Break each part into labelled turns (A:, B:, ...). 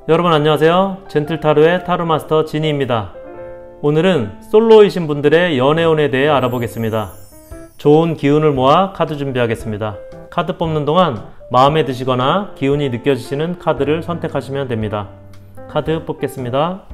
A: 여러분 안녕하세요. 젠틀타로의 타로마스터 지니입니다. 오늘은 솔로이신 분들의 연애운에 대해 알아보겠습니다. 좋은 기운을 모아 카드 준비하겠습니다. 카드 뽑는 동안 마음에 드시거나 기운이 느껴지시는 카드를 선택하시면 됩니다. 카드 뽑겠습니다.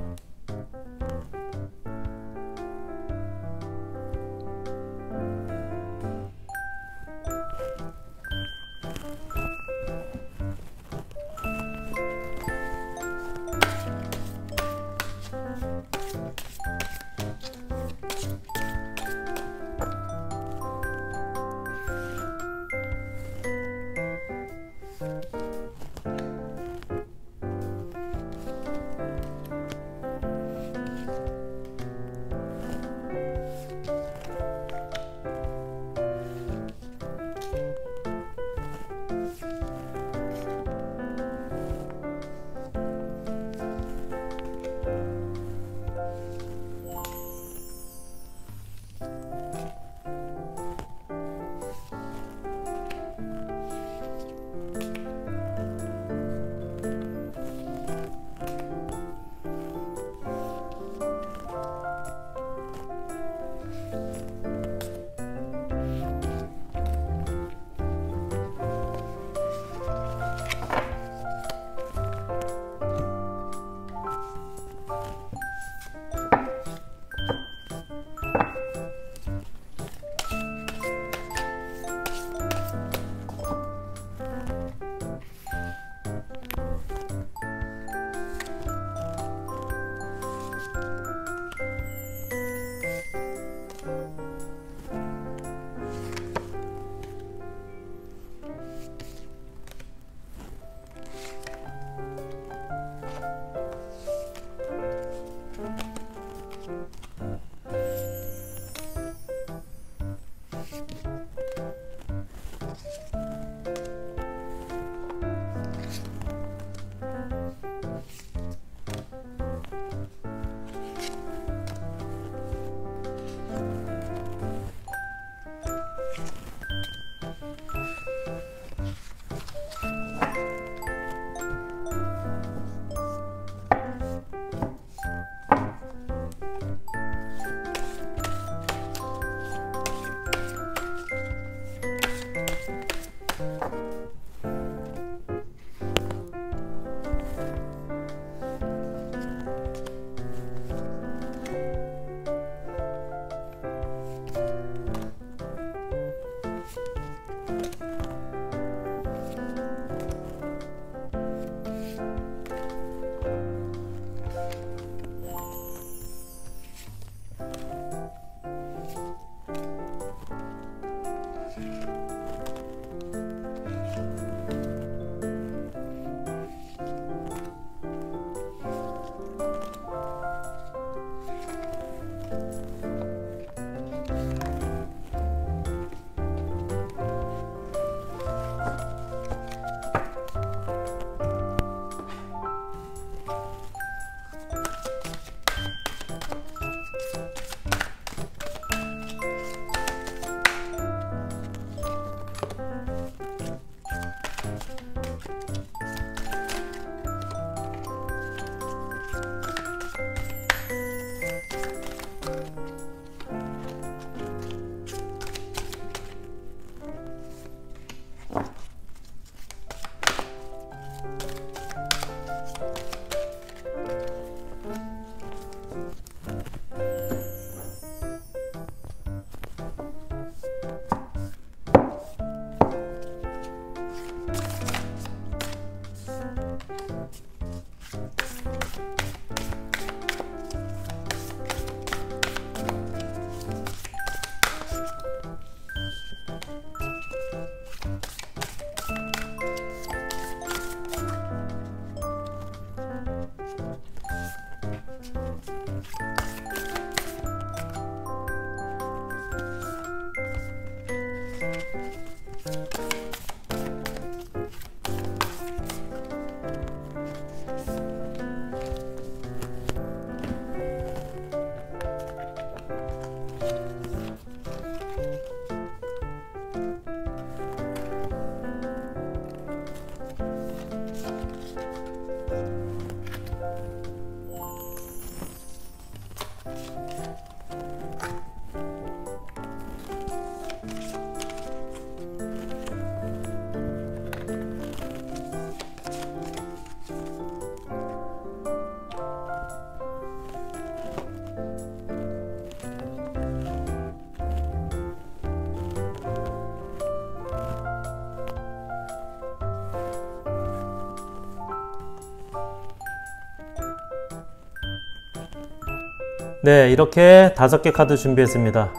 A: 네, 이렇게 5개 카드 준비했습니다.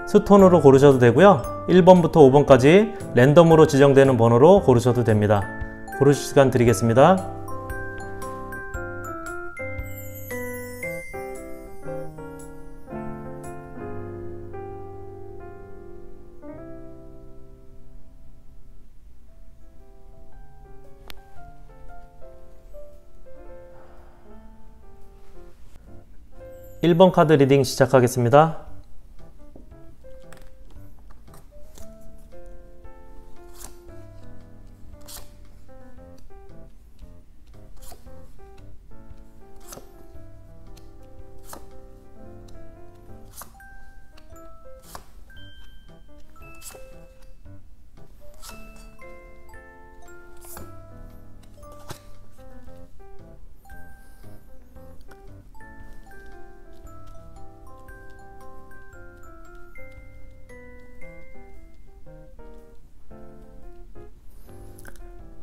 A: 스톤으로 고르셔도 되고요. 1번부터 5번까지 랜덤으로 지정되는 번호로 고르셔도 됩니다. 고르실 시간 드리겠습니다. 일 번 카드 리딩 시작하겠습니다.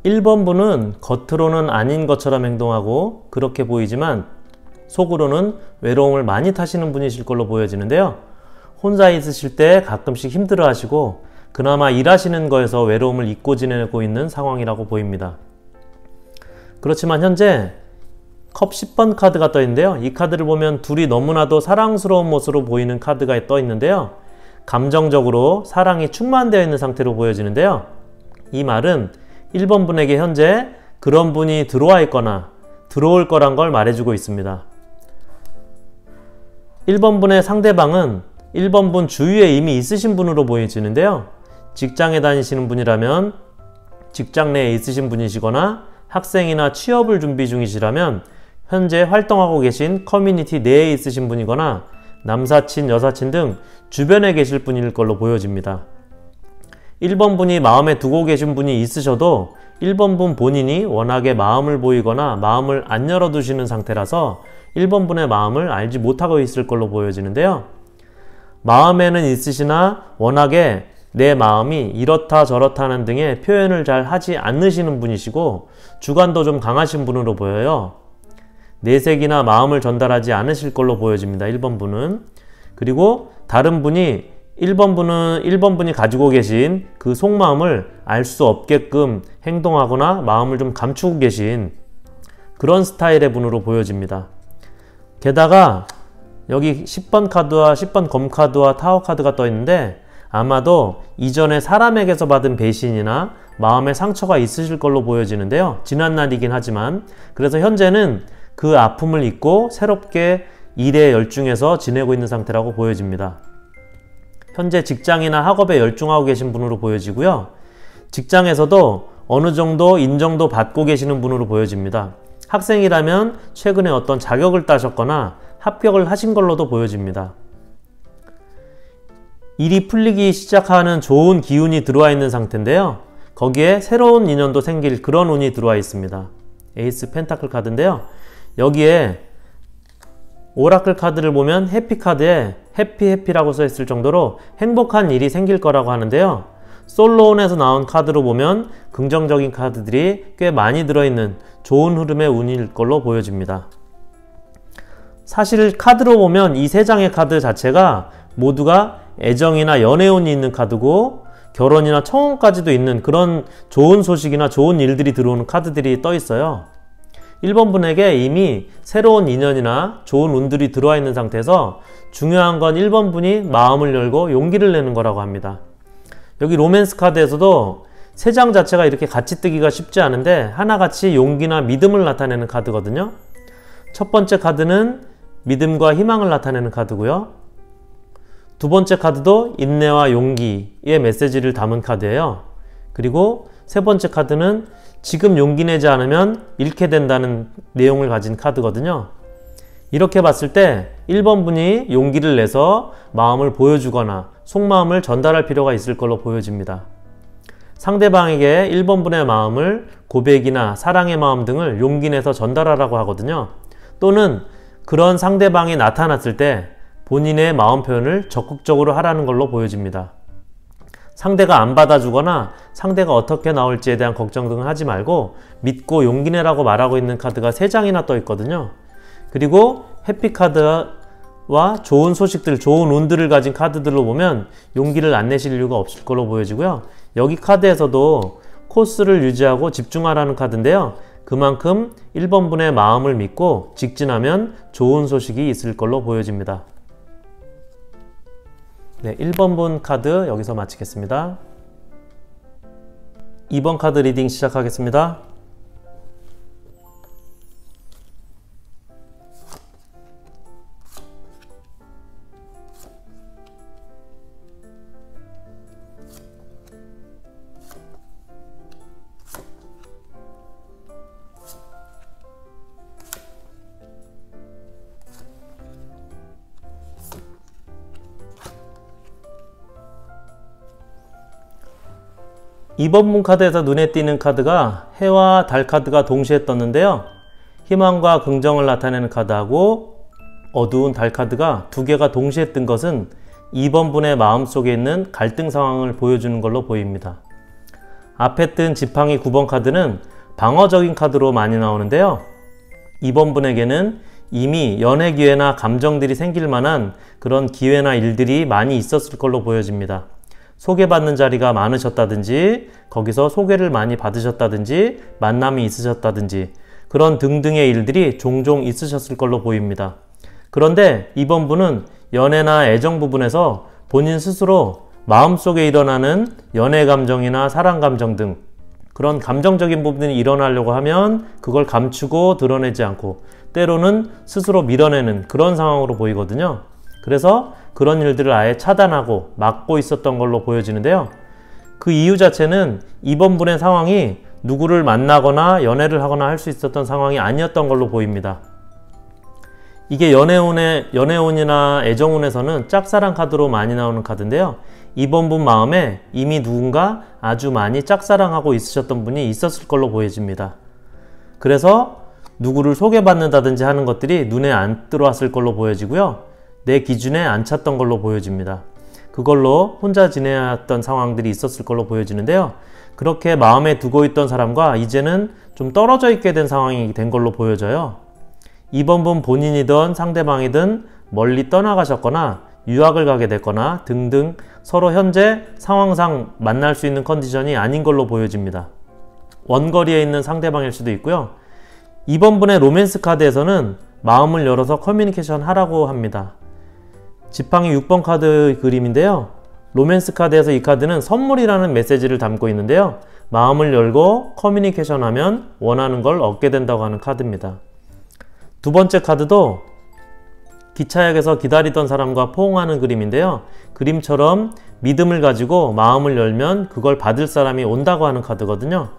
A: 일 번 분은 겉으로는 아닌 것처럼 행동하고 그렇게 보이지만 속으로는 외로움을 많이 타시는 분이실 걸로 보여지는데요. 혼자 있으실 때 가끔씩 힘들어 하시고 그나마 일하시는 거에서 외로움을 잊고 지내고 있는 상황이라고 보입니다. 그렇지만 현재 컵 10번 카드가 떠 있는데요. 이 카드를 보면 둘이 너무나도 사랑스러운 모습으로 보이는 카드가 떠 있는데요. 감정적으로 사랑이 충만되어 있는 상태로 보여지는데요. 이 말은 1번 분에게 현재 그런 분이 들어와 있거나 들어올 거란 걸 말해주고 있습니다. 1번 분의 상대방은 1번 분 주위에 이미 있으신 분으로 보여지는데요. 직장에 다니시는 분이라면 직장 내에 있으신 분이시거나 학생이나 취업을 준비 중이시라면 현재 활동하고 계신 커뮤니티 내에 있으신 분이거나 남사친, 여사친 등 주변에 계실 분일 걸로 보여집니다. 1번 분이 마음에 두고 계신 분이 있으셔도 1번 분 본인이 워낙에 마음을 보이거나 마음을 안 열어두시는 상태라서 1번 분의 마음을 알지 못하고 있을 걸로 보여지는데요. 마음에는 있으시나 워낙에 내 마음이 이렇다 저렇다는 등의 표현을 잘 하지 않으시는 분이시고 주관도 좀 강하신 분으로 보여요. 내색이나 마음을 전달하지 않으실 걸로 보여집니다. 1번 분은. 그리고 다른 분이 1번 분이 가지고 계신 그 속마음을 알 수 없게끔 행동하거나 마음을 좀 감추고 계신 그런 스타일의 분으로 보여집니다. 게다가 여기 10번 카드와 10번 검 카드와 타워 카드가 떠 있는데 아마도 이전에 사람에게서 받은 배신이나 마음의 상처가 있으실 걸로 보여지는데요. 지난 날이긴 하지만 그래서 현재는 그 아픔을 잊고 새롭게 일에 열중해서 지내고 있는 상태라고 보여집니다. 현재 직장이나 학업에 열중하고 계신 분으로 보여지고요. 직장에서도 어느 정도 인정도 받고 계시는 분으로 보여집니다. 학생이라면 최근에 어떤 자격을 따셨거나 합격을 하신 걸로도 보여집니다. 일이 풀리기 시작하는 좋은 기운이 들어와 있는 상태인데요. 거기에 새로운 인연도 생길 그런 운이 들어와 있습니다. 에이스 펜타클 카드인데요. 여기에 오라클 카드를 보면 해피 카드에 해피라고 써 있을 정도로 행복한 일이 생길 거라고 하는데요. 솔로온에서 나온 카드로 보면 긍정적인 카드들이 꽤 많이 들어있는 좋은 흐름의 운일 걸로 보여집니다. 사실 카드로 보면 이 3장의 카드 자체가 모두가 애정이나 연애운이 있는 카드고 결혼이나 청혼까지도 있는 그런 좋은 소식이나 좋은 일들이 들어오는 카드들이 떠 있어요. 1번 분에게 이미 새로운 인연이나 좋은 운들이 들어와 있는 상태에서 중요한 건 1번 분이 마음을 열고 용기를 내는 거라고 합니다. 여기 로맨스 카드에서도 3장 자체가 이렇게 같이 뜨기가 쉽지 않은데 하나같이 용기나 믿음을 나타내는 카드거든요. 첫 번째 카드는 믿음과 희망을 나타내는 카드고요. 두 번째 카드도 인내와 용기의 메시지를 담은 카드예요. 그리고 세 번째 카드는 지금 용기 내지 않으면 잃게 된다는 내용을 가진 카드거든요. 이렇게 봤을 때 1번 분이 용기를 내서 마음을 보여주거나 속마음을 전달할 필요가 있을 걸로 보여집니다. 상대방에게 1번 분의 마음을 고백이나 사랑의 마음 등을 용기 내서 전달하라고 하거든요. 또는 그런 상대방이 나타났을 때 본인의 마음 표현을 적극적으로 하라는 걸로 보여집니다. 상대가 안 받아주거나 상대가 어떻게 나올지에 대한 걱정 등을 하지 말고 믿고 용기 내라고 말하고 있는 카드가 3장이나 떠 있거든요. 그리고 해피 카드 와 좋은 소식들, 좋은 운들을 가진 카드들로 보면 용기를 안 내실 이유가 없을 걸로 보여지고요. 여기 카드에서도 코스를 유지하고 집중하라는 카드인데요. 그만큼 1번 분의 마음을 믿고 직진하면 좋은 소식이 있을 걸로 보여집니다. 네, 1번 분 카드 여기서 마치겠습니다. 2번 카드 리딩 시작하겠습니다. 이번 분 카드에서 눈에 띄는 카드가 해와 달 카드가 동시에 떴는데요. 희망과 긍정을 나타내는 카드하고 어두운 달 카드가 두 개가 동시에 뜬 것은 2번 분의 마음속에 있는 갈등 상황을 보여주는 걸로 보입니다. 앞에 뜬 지팡이 9번 카드는 방어적인 카드로 많이 나오는데요. 2번 분에게는 이미 연애 기회나 감정들이 생길 만한 그런 기회나 일들이 많이 있었을 걸로 보여집니다. 소개받는 자리가 많으셨다든지 거기서 소개를 많이 받으셨다든지 만남이 있으셨다든지 그런 등등의 일들이 종종 있으셨을 걸로 보입니다. 그런데 이번 분은 연애나 애정 부분에서 본인 스스로 마음속에 일어나는 연애 감정이나 사랑 감정 등 그런 감정적인 부분이 일어나려고 하면 그걸 감추고 드러내지 않고 때로는 스스로 밀어내는 그런 상황으로 보이거든요. 그래서 그런 일들을 아예 차단하고 막고 있었던 걸로 보여지는데요. 그 이유 자체는 이번 분의 상황이 누구를 만나거나 연애를 하거나 할 수 있었던 상황이 아니었던 걸로 보입니다. 이게 연애운이나 애정운에서는 짝사랑 카드로 많이 나오는 카드인데요. 이번 분 마음에 이미 누군가 아주 많이 짝사랑하고 있으셨던 분이 있었을 걸로 보여집니다. 그래서 누구를 소개받는다든지 하는 것들이 눈에 안 들어왔을 걸로 보여지고요. 내 기준에 안 찼던 걸로 보여집니다. 그걸로 혼자 지내왔던 상황들이 있었을 걸로 보여지는데요. 그렇게 마음에 두고 있던 사람과 이제는 좀 떨어져 있게 된 상황이 된 걸로 보여져요. 이번 분 본인이든 상대방이든 멀리 떠나가셨거나 유학을 가게 됐거나 등등 서로 현재 상황상 만날 수 있는 컨디션이 아닌 걸로 보여집니다. 원거리에 있는 상대방일 수도 있고요. 이번 분의 로맨스 카드에서는 마음을 열어서 커뮤니케이션 하라고 합니다. 지팡이 6번 카드 그림인데요. 로맨스 카드에서 이 카드는 선물이라는 메시지를 담고 있는데요. 마음을 열고 커뮤니케이션 하면 원하는 걸 얻게 된다고 하는 카드입니다. 두 번째 카드도 기차역에서 기다리던 사람과 포옹하는 그림인데요. 그림처럼 믿음을 가지고 마음을 열면 그걸 받을 사람이 온다고 하는 카드거든요.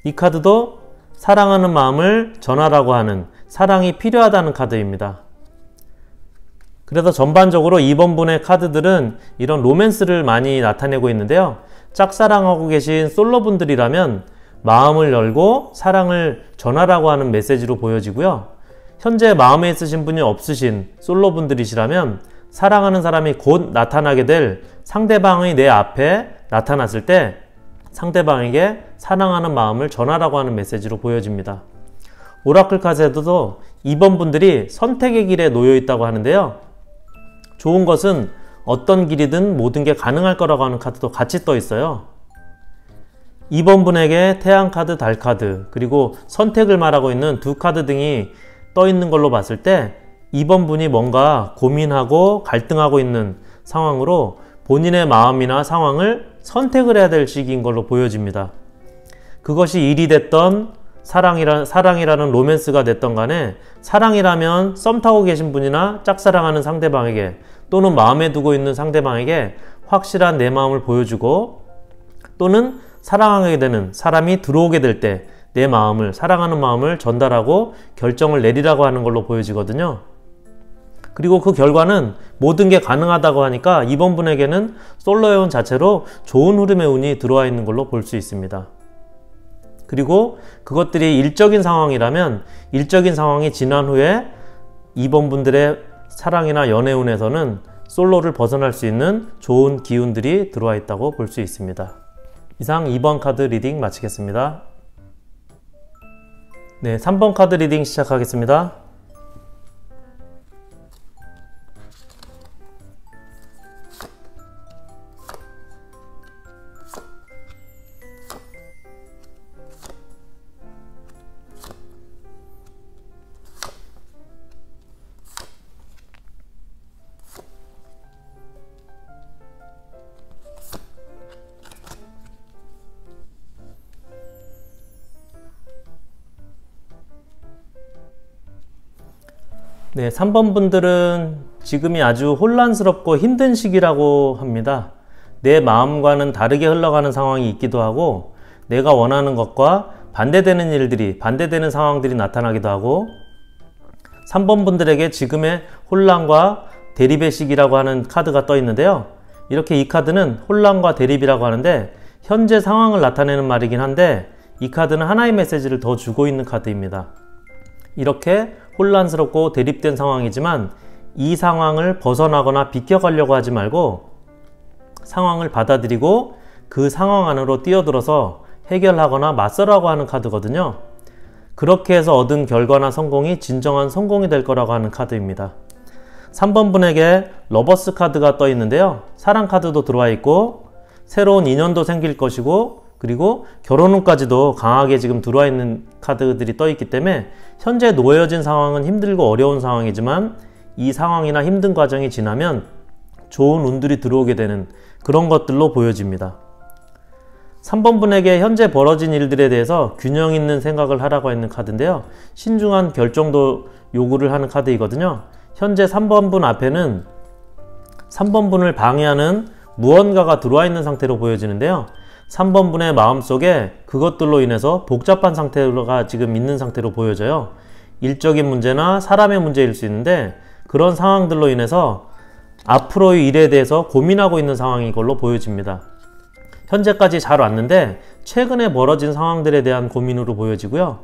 A: 이 카드도 사랑하는 마음을 전하라고 하는 사랑이 필요하다는 카드입니다. 그래서 전반적으로 2번 분의 카드들은 이런 로맨스를 많이 나타내고 있는데요. 짝사랑하고 계신 솔로분들이라면 마음을 열고 사랑을 전하라고 하는 메시지로 보여지고요. 현재 마음에 있으신 분이 없으신 솔로분들이시라면 사랑하는 사람이 곧 나타나게 될 상대방이 내 앞에 나타났을 때 상대방에게 사랑하는 마음을 전하라고 하는 메시지로 보여집니다. 오라클 카드에도 2번 분들이 선택의 길에 놓여 있다고 하는데요. 좋은 것은 어떤 길이든 모든 게 가능할 거라고 하는 카드도 같이 떠 있어요. 2번 분에게 태양 카드, 달 카드, 그리고 선택을 말하고 있는 두 카드 등이 떠 있는 걸로 봤을 때 2번 분이 뭔가 고민하고 갈등하고 있는 상황으로 본인의 마음이나 상황을 선택을 해야 될 시기인 걸로 보여집니다. 그것이 일이 됐던 사랑이라는 로맨스가 됐던 간에 사랑이라면 썸 타고 계신 분이나 짝사랑하는 상대방에게 또는 마음에 두고 있는 상대방에게 확실한 내 마음을 보여주고 또는 사랑하게 되는 사람이 들어오게 될 때 내 마음을, 사랑하는 마음을 전달하고 결정을 내리라고 하는 걸로 보여지거든요. 그리고 그 결과는 모든 게 가능하다고 하니까 이번 분에게는 솔로의 운 자체로 좋은 흐름의 운이 들어와 있는 걸로 볼 수 있습니다. 그리고 그것들이 일적인 상황이라면 일적인 상황이 지난 후에 이번 분들의 사랑이나 연애운에서는 솔로를 벗어날 수 있는 좋은 기운들이 들어와 있다고 볼 수 있습니다. 이상 2번 카드 리딩 마치겠습니다. 네, 3번 카드 리딩 시작하겠습니다. 네, 3번 분들은 지금이 아주 혼란스럽고 힘든 시기라고 합니다. 내 마음과는 다르게 흘러가는 상황이 있기도 하고, 내가 원하는 것과 반대되는 일들이, 반대되는 상황들이 나타나기도 하고, 3번 분들에게 지금의 혼란과 대립의 시기라고 하는 카드가 떠 있는데요. 이렇게 이 카드는 혼란과 대립이라고 하는데 현재 상황을 나타내는 말이긴 한데, 이 카드는 하나의 메시지를 더 주고 있는 카드입니다. 이렇게 혼란스럽고 대립된 상황이지만 이 상황을 벗어나거나 비껴가려고 하지 말고 상황을 받아들이고 그 상황 안으로 뛰어들어서 해결하거나 맞서라고 하는 카드거든요. 그렇게 해서 얻은 결과나 성공이 진정한 성공이 될 거라고 하는 카드입니다. 3번 분에게 러버스 카드가 떠 있는데요. 사랑 카드도 들어와 있고 새로운 인연도 생길 것이고, 그리고 결혼 운까지도 강하게 지금 들어와 있는 카드들이 떠 있기 때문에 현재 놓여진 상황은 힘들고 어려운 상황이지만 이 상황이나 힘든 과정이 지나면 좋은 운들이 들어오게 되는 그런 것들로 보여집니다. 3번 분에게 현재 벌어진 일들에 대해서 균형 있는 생각을 하라고 있는 카드인데요. 신중한 결정도 요구를 하는 카드이거든요. 현재 3번 분 앞에는 3번 분을 방해하는 무언가가 들어와 있는 상태로 보여지는데요. 3번 분의 마음속에 그것들로 인해서 복잡한 상태가 지금 있는 상태로 보여져요. 일적인 문제나 사람의 문제일 수 있는데 그런 상황들로 인해서 앞으로의 일에 대해서 고민하고 있는 상황인 걸로 보여집니다. 현재까지 잘 왔는데 최근에 벌어진 상황들에 대한 고민으로 보여지고요.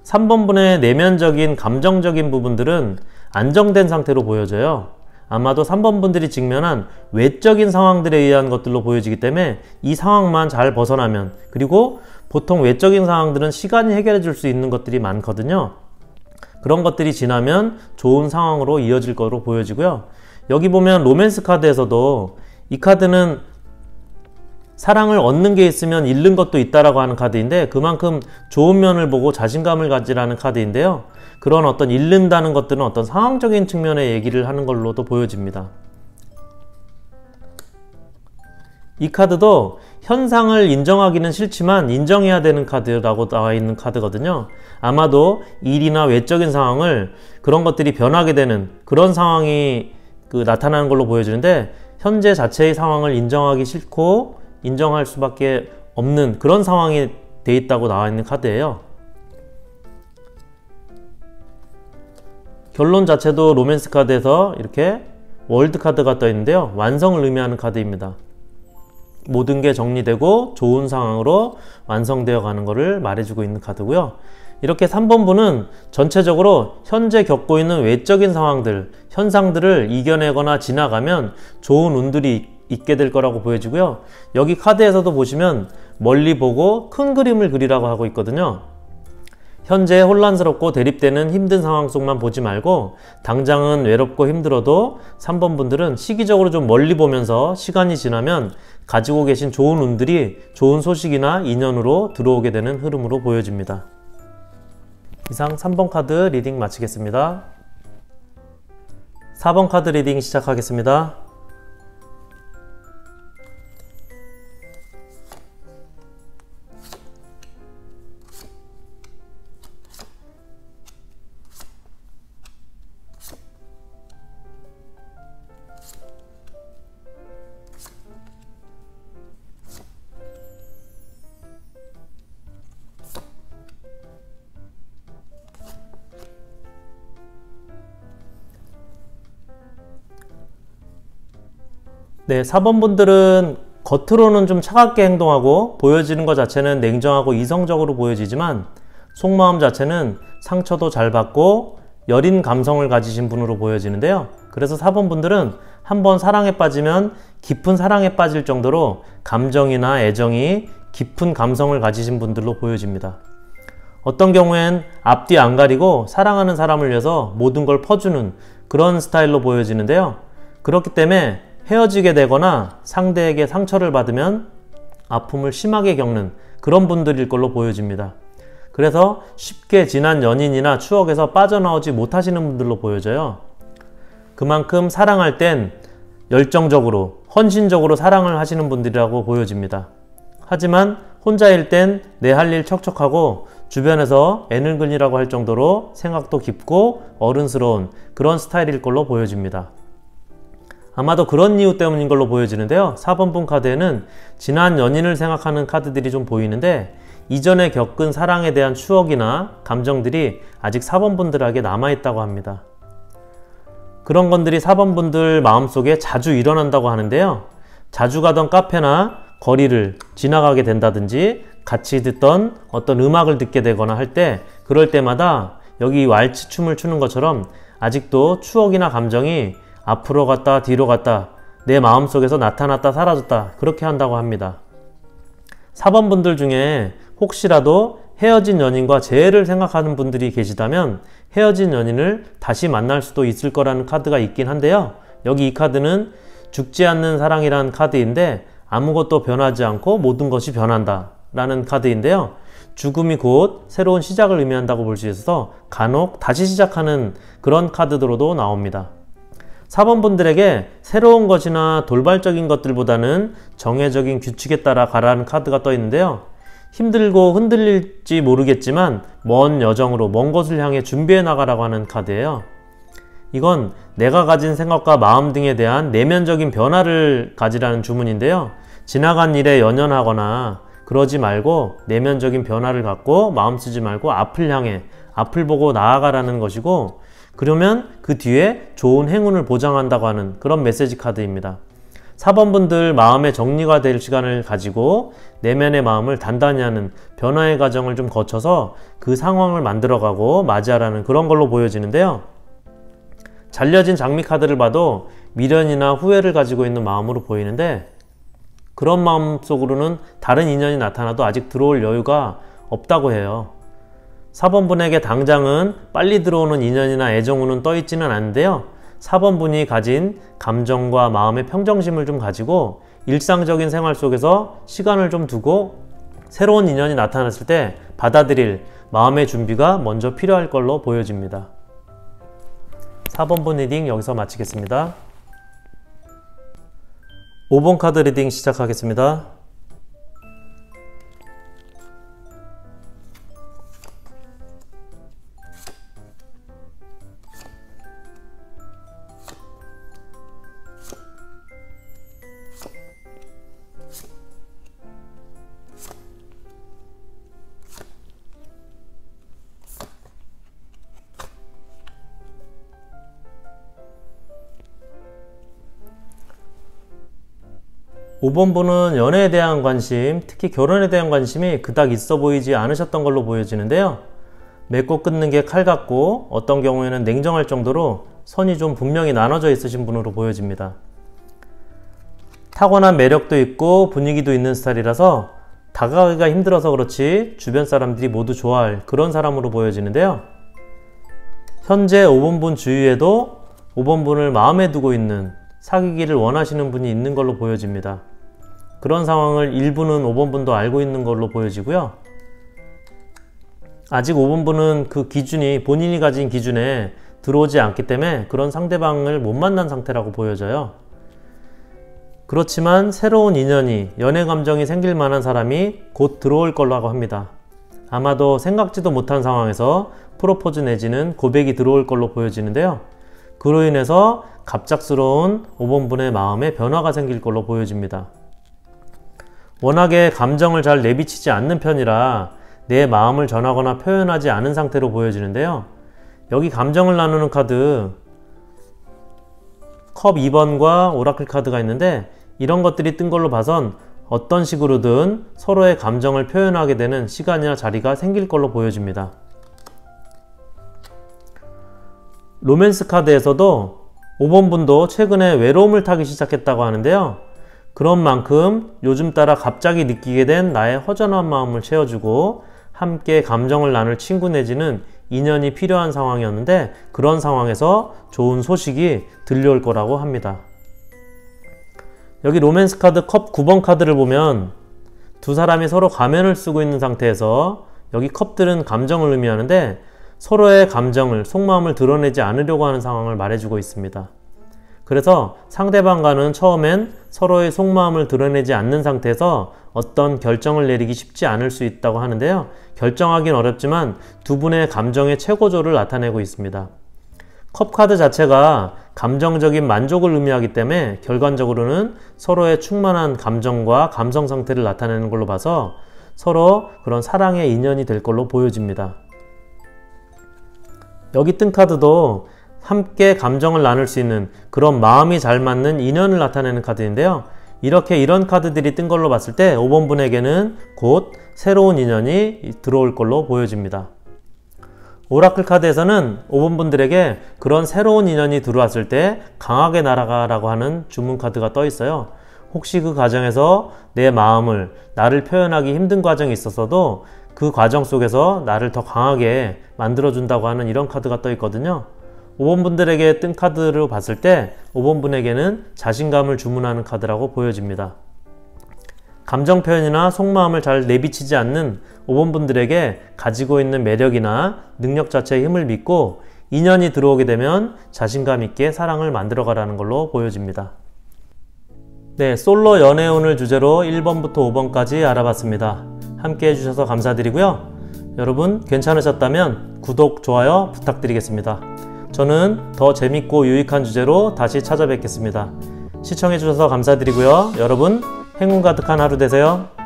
A: 3번 분의 내면적인 감정적인 부분들은 안정된 상태로 보여져요. 아마도 3번 분들이 직면한 외적인 상황들에 의한 것들로 보여지기 때문에 이 상황만 잘 벗어나면, 그리고 보통 외적인 상황들은 시간이 해결해 줄 수 있는 것들이 많거든요. 그런 것들이 지나면 좋은 상황으로 이어질 거로 보여지고요. 여기 보면 로맨스 카드에서도 이 카드는 사랑을 얻는 게 있으면 잃는 것도 있다라고 하는 카드인데 그만큼 좋은 면을 보고 자신감을 가지라는 카드인데요. 그런 어떤 잃는다는 것들은 어떤 상황적인 측면의 얘기를 하는 걸로도 보여집니다. 이 카드도 현상을 인정하기는 싫지만 인정해야 되는 카드라고 나와 있는 카드거든요. 아마도 일이나 외적인 상황을 그런 것들이 변하게 되는 그런 상황이 나타나는 걸로 보여지는데 현재 자체의 상황을 인정하기 싫고 인정할 수밖에 없는 그런 상황이 돼 있다고 나와 있는 카드예요. 결론 자체도 로맨스 카드에서 이렇게 월드 카드가 떠 있는데요. 완성을 의미하는 카드입니다. 모든 게 정리되고 좋은 상황으로 완성되어 가는 것을 말해주고 있는 카드고요. 이렇게 3번 분은 전체적으로 현재 겪고 있는 외적인 상황들, 현상들을 이겨내거나 지나가면 좋은 운들이 있게 될 거라고 보여지고요. 여기 카드에서도 보시면 멀리 보고 큰 그림을 그리라고 하고 있거든요. 현재 혼란스럽고 대립되는 힘든 상황 속만 보지 말고 당장은 외롭고 힘들어도 3번 분들은 시기적으로 좀 멀리 보면서 시간이 지나면 가지고 계신 좋은 운들이 좋은 소식이나 인연으로 들어오게 되는 흐름으로 보여집니다. 이상 3번 카드 리딩 마치겠습니다. 4번 카드 리딩 시작하겠습니다. 네, 4번 분들은 겉으로는 좀 차갑게 행동하고 보여지는 것 자체는 냉정하고 이성적으로 보여지지만 속마음 자체는 상처도 잘 받고 여린 감성을 가지신 분으로 보여지는데요. 그래서 4번 분들은 한번 사랑에 빠지면 깊은 사랑에 빠질 정도로 감정이나 애정이 깊은 감성을 가지신 분들로 보여집니다. 어떤 경우엔 앞뒤 안 가리고 사랑하는 사람을 위해서 모든 걸 퍼주는 그런 스타일로 보여지는데요. 그렇기 때문에 헤어지게 되거나 상대에게 상처를 받으면 아픔을 심하게 겪는 그런 분들일 걸로 보여집니다. 그래서 쉽게 지난 연인이나 추억에서 빠져나오지 못하시는 분들로 보여져요. 그만큼 사랑할 땐 열정적으로, 헌신적으로 사랑을 하시는 분들이라고 보여집니다. 하지만 혼자일 땐 내 할 일 척척하고 주변에서 애늙은이라고 할 정도로 생각도 깊고 어른스러운 그런 스타일일 걸로 보여집니다. 아마도 그런 이유 때문인 걸로 보여지는데요. 4번분 카드에는 지난 연인을 생각하는 카드들이 좀 보이는데 이전에 겪은 사랑에 대한 추억이나 감정들이 아직 4번분들에게 남아있다고 합니다. 그런 것들이 4번분들 마음속에 자주 일어난다고 하는데요. 자주 가던 카페나 거리를 지나가게 된다든지 같이 듣던 어떤 음악을 듣게 되거나 할 때 그럴 때마다 여기 왈츠춤을 추는 것처럼 아직도 추억이나 감정이 앞으로 갔다 뒤로 갔다 내 마음속에서 나타났다 사라졌다 그렇게 한다고 합니다. 4번분들 중에 혹시라도 헤어진 연인과 재회를 생각하는 분들이 계시다면 헤어진 연인을 다시 만날 수도 있을 거라는 카드가 있긴 한데요. 여기 이 카드는 죽지 않는 사랑이라는 카드인데 아무것도 변하지 않고 모든 것이 변한다 라는 카드인데요. 죽음이 곧 새로운 시작을 의미한다고 볼 수 있어서 간혹 다시 시작하는 그런 카드로도 나옵니다. 4번분들에게 새로운 것이나 돌발적인 것들보다는 정해적인 규칙에 따라 가라는 카드가 떠 있는데요. 힘들고 흔들릴지 모르겠지만 먼 여정으로 먼 곳을 향해 준비해 나가라고 하는 카드예요. 이건 내가 가진 생각과 마음 등에 대한 내면적인 변화를 가지라는 주문인데요. 지나간 일에 연연하거나 그러지 말고 내면적인 변화를 갖고 마음 쓰지 말고 앞을 향해 앞을 보고 나아가라는 것이고 그러면 그 뒤에 좋은 행운을 보장한다고 하는 그런 메시지 카드입니다. 4번분들 마음의 정리가 될 시간을 가지고 내면의 마음을 단단히 하는 변화의 과정을 좀 거쳐서 그 상황을 만들어가고 맞이하라는 그런 걸로 보여지는데요. 잘려진 장미 카드를 봐도 미련이나 후회를 가지고 있는 마음으로 보이는데 그런 마음 속으로는 다른 인연이 나타나도 아직 들어올 여유가 없다고 해요. 4번분에게 당장은 빨리 들어오는 인연이나 애정운은 떠있지는 않은데요. 4번분이 가진 감정과 마음의 평정심을 좀 가지고 일상적인 생활 속에서 시간을 좀 두고 새로운 인연이 나타났을 때 받아들일 마음의 준비가 먼저 필요할 걸로 보여집니다. 4번분 리딩 여기서 마치겠습니다. 5번 카드 리딩 시작하겠습니다. 5번분은 연애에 대한 관심, 특히 결혼에 대한 관심이 그닥 있어 보이지 않으셨던 걸로 보여지는데요. 맺고 끊는 게 칼 같고 어떤 경우에는 냉정할 정도로 선이 좀 분명히 나눠져 있으신 분으로 보여집니다. 타고난 매력도 있고 분위기도 있는 스타일이라서 다가가기가 힘들어서 그렇지 주변 사람들이 모두 좋아할 그런 사람으로 보여지는데요. 현재 5번분 주위에도 5번분을 마음에 두고 있는 사귀기를 원하시는 분이 있는 걸로 보여집니다. 그런 상황을 일부는 5번분도 알고 있는 걸로 보여지고요. 아직 5번분은 그 기준이 본인이 가진 기준에 들어오지 않기 때문에 그런 상대방을 못 만난 상태라고 보여져요. 그렇지만 새로운 인연이, 연애 감정이 생길 만한 사람이 곧 들어올 거라고 합니다. 아마도 생각지도 못한 상황에서 프로포즈 내지는 고백이 들어올 걸로 보여지는데요. 그로 인해서 갑작스러운 5번분의 마음에 변화가 생길 걸로 보여집니다. 워낙에 감정을 잘 내비치지 않는 편이라 내 마음을 전하거나 표현하지 않은 상태로 보여지는데요. 여기 감정을 나누는 카드 컵 2번과 오라클 카드가 있는데 이런 것들이 뜬 걸로 봐선 어떤 식으로든 서로의 감정을 표현하게 되는 시간이나 자리가 생길 걸로 보여집니다. 로맨스 카드에서도 5번분도 최근에 외로움을 타기 시작했다고 하는데요. 그런 만큼 요즘 따라 갑자기 느끼게 된 나의 허전한 마음을 채워주고 함께 감정을 나눌 친구 내지는 인연이 필요한 상황이었는데 그런 상황에서 좋은 소식이 들려올 거라고 합니다. 여기 로맨스 카드 컵 9번 카드를 보면 두 사람이 서로 가면을 쓰고 있는 상태에서 여기 컵들은 감정을 의미하는데 서로의 감정을, 속마음을 드러내지 않으려고 하는 상황을 말해주고 있습니다. 그래서 상대방과는 처음엔 서로의 속마음을 드러내지 않는 상태에서 어떤 결정을 내리기 쉽지 않을 수 있다고 하는데요. 결정하긴 어렵지만 두 분의 감정의 최고조를 나타내고 있습니다. 컵카드 자체가 감정적인 만족을 의미하기 때문에 결과적으로는 서로의 충만한 감정과 감성 상태를 나타내는 걸로 봐서 서로 그런 사랑의 인연이 될 걸로 보여집니다. 여기 뜬 카드도 함께 감정을 나눌 수 있는 그런 마음이 잘 맞는 인연을 나타내는 카드인데요. 이런 카드들이 뜬 걸로 봤을 때 5번 분에게는 곧 새로운 인연이 들어올 걸로 보여집니다. 오라클 카드에서는 5번 분들에게 그런 새로운 인연이 들어왔을 때 강하게 날아가라고 하는 주문 카드가 떠 있어요. 혹시 그 과정에서 내 마음을, 나를 표현하기 힘든 과정이 있었어도 그 과정 속에서 나를 더 강하게 만들어준다고 하는 이런 카드가 떠 있거든요. 5번 분들에게 뜬 카드로 봤을 때 5번 분에게는 자신감을 주문하는 카드라고 보여집니다. 감정 표현이나 속마음을 잘 내비치지 않는 5번 분들에게 가지고 있는 매력이나 능력 자체의 힘을 믿고 인연이 들어오게 되면 자신감 있게 사랑을 만들어 가라는 걸로 보여집니다. 네, 솔로 연애운을 주제로 1번부터 5번까지 알아봤습니다. 함께 해주셔서 감사드리고요. 여러분 괜찮으셨다면 구독, 좋아요 부탁드리겠습니다. 저는 더 재밌고 유익한 주제로 다시 찾아뵙겠습니다. 시청해주셔서 감사드리고요. 여러분 행운 가득한 하루 되세요.